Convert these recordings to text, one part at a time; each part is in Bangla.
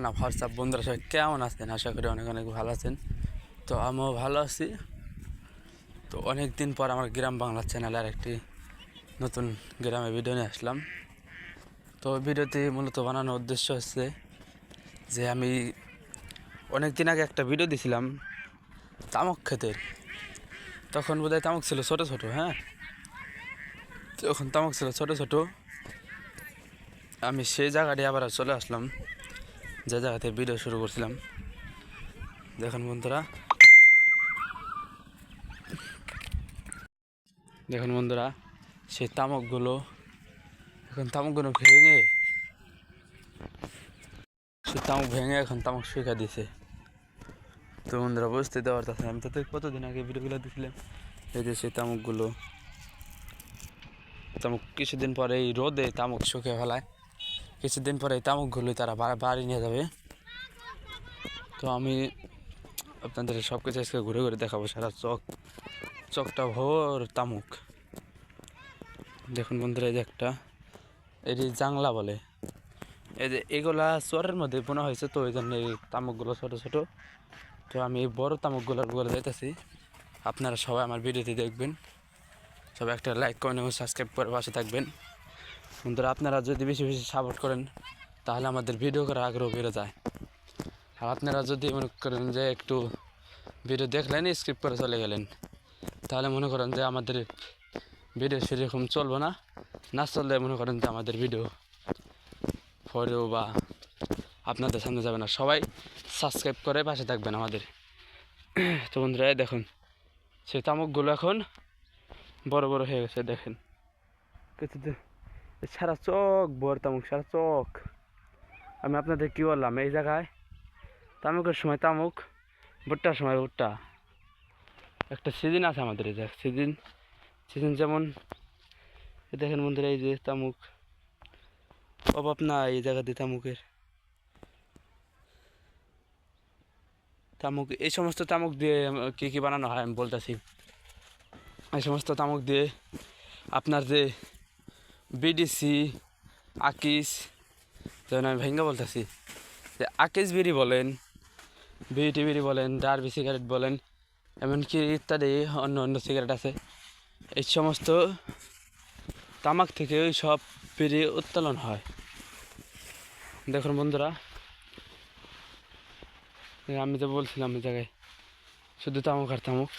না হোয়াটসঅ্যাপ বন্ধুরা সবাই কেমন আছেন? আশা করি অনেক অনেক ভালো আছেন। তো আমিও ভালো আছি। তো অনেক দিন পর আমার গ্রাম বাংলা চ্যানেলের একটি নতুন গ্রামে ভিডিও নিয়ে আসলাম। তো ভিডিওটি মূলত বানানোর উদ্দেশ্য হচ্ছে যে আমি অনেক দিন আগে একটা ভিডিও দিছিলাম তামাক ক্ষেতের। তখন বোধহয় তামাক ছিল ছোটো ছোটো, হ্যাঁ, তখন তামাক ছিল ছোটো ছোটো। আমি সেই জায়গাটি আবার চলে আসলাম যে জায়গাতে ভিডিও শুরু করছিলাম। দেখুন বন্ধুরা, সেই তামাকগুলো এখন এখন তামাক শুকা দিছে। তো বন্ধুরা বুঝতে দেওয়ার কথা, আমি তো কতদিন আগে ভিডিওগুলো দিয়েছিলাম। এই যে সেই তামুক কিছুদিন পরে এই রোদে তামুক শুকিয়ে ফেলায়, কিছুদিন পরে এই তামুকগুলোই তারা বাড়ি নিয়ে যাবে। তো আমি আপনাদের সব কিছু আজকে ঘুরে ঘুরে দেখাবো। সারা চকটা ভোর তামুক। দেখুন বন্ধুরা, এই যে এটি জাংলা বলে। এই যে এগুলা চরের মধ্যে বোনা হয়েছে, তো ওই জন্য এই তামুকগুলো ছোটো ছোটো। তো আমি এই বড় তামুকগুলোর বলে যাইতেছি। আপনারা সবাই আমার ভিডিওতে দেখবেন, সবাই একটা লাইক করেন এবং সাবস্ক্রাইব করে পাশে থাকবেন। বন্ধুরা, আপনারা যদি বেশি বেশি সাপোর্ট করেন তাহলে আমাদের ভিডিও করার আগ্রহ বেড়ে যায়। আর আপনারা যদি মনে করেন যে একটু ভিডিও দেখলেন স্কিপ করে চলে গেলেন, তাহলে মনে করেন যে আমাদের ভিডিও সেরকম চলবে না। না চললে মনে করেন যে আমাদের ভিডিও পরেও বা আপনাদের সামনে যাবে না। সবাই সাবস্ক্রাইব করে পাশে থাকবেন আমাদের। তো বন্ধুরা, দেখুন সেই তামুকগুলো এখন বড় বড় হয়ে গেছে। দেখেন সারা চক বড় তামুক, সারা চক। আমি আপনাদের কী বললাম, এই জায়গায় তামুকের সময় তামুক, ভুট্টার সময় ভুট্টা। একটা সিজন আছে আমাদের, এই জায়গায় সিজন যেমন দেখেন বন্ধুরা, এই যে তামুক অভাব না এই জায়গাতে। এই সমস্ত তামুক দিয়ে কী কী বানানো হয় আমি বলতেছি। এই সমস্ত তামুক দিয়ে আপনার যে বিডিসি, আকিস, যেমন আমি ভেঙ্গা বলতেছি যে আকিস বিড়ি বলেন, বিটি বিড়ি বলেন, ডারবি সিগারেট বলেন, এমনকি ইত্যাদি অন্য অন্য সিগারেট আছে। এই সমস্ত তামাক থেকে ওই সব বিড়ি উত্তোলন হয়। দেখুন বন্ধুরা, আমি তো বলছিলাম এই জায়গায় শুধু তামুক আর তামুক।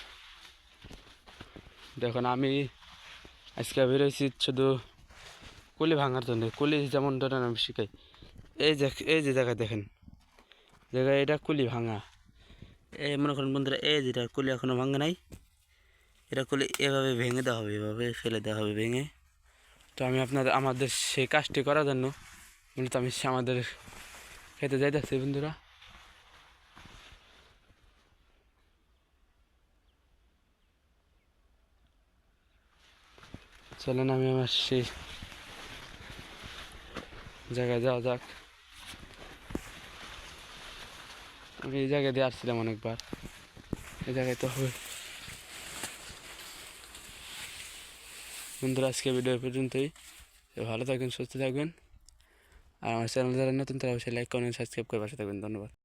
দেখুন আমি আজকে বেরোইছি শুধু কুলি ভাঙার জন্য। কুলি যেমন ধরেন আমি শিখাই, এই যে জায়গায় দেখেন, জায়গায় এটা কুলি ভাঙা। এই মনে করেন বন্ধুরা, এই যেটা কুলি এখনও ভাঙে নাই, এটা কুলি এভাবে ভেঙে দেওয়া হবে, এভাবে ফেলে দেওয়া হবে ভেঙে। তো আমি আমাদের সেই কাজটি করার জন্য মূলত আমি আমাদের খেতে যাইতেছি বন্ধুরা। চলেন আমি আমার সেই জায়গায় যাওয়া যাক। আমি এই জায়গায় দিয়ে আসছিলাম অনেকবার, এই জায়গায় তো হবে। বন্ধুরা, আজকে ভিডিও পর্যন্তই। ভালো থাকবেন, সুস্থ থাকবেন। আর আমার চ্যানেল যারা নতুন তারা অবশ্যই লাইক কমেন্ট সাবস্ক্রাইব করে পাশে থাকবেন। ধন্যবাদ।